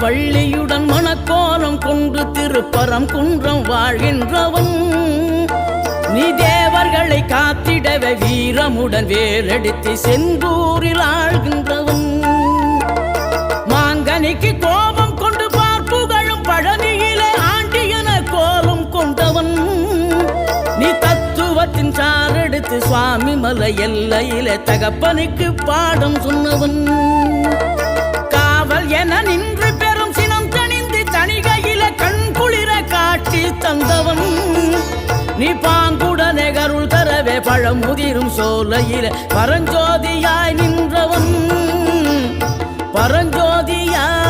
வள்ளியுடன் மணக்கோலம் கொண்டு திருப்பரம் குன்றம் வாழ்கின்றவன் நீ தேவர்களை காத்திடவே வீரமுடன் வேலெடுத்து செந்தூரில் ஆழ்கின்றவன் மாங்கனிக்கு கோபம் கொண்டு பார்ப்புகழும் பழனியிலே ஆண்டியன கோலம் கொண்டவன் நீ தத்துவத்தின் சாரெடுத்து சுவாமி மலை எல்லையிலே தகப்பனுக்கு பாடம் சொன்னவன் காவல் என நின்று பெரும் சினம் தணிந்து தணிகையில கண் குளிர காட்சி தந்தவன் நீ பாங்குடனே கருள் தரவே பழமுதிரும் சோலையில பரஞ்சோதியாய் நின்றவன் பரஞ்சோதியாய்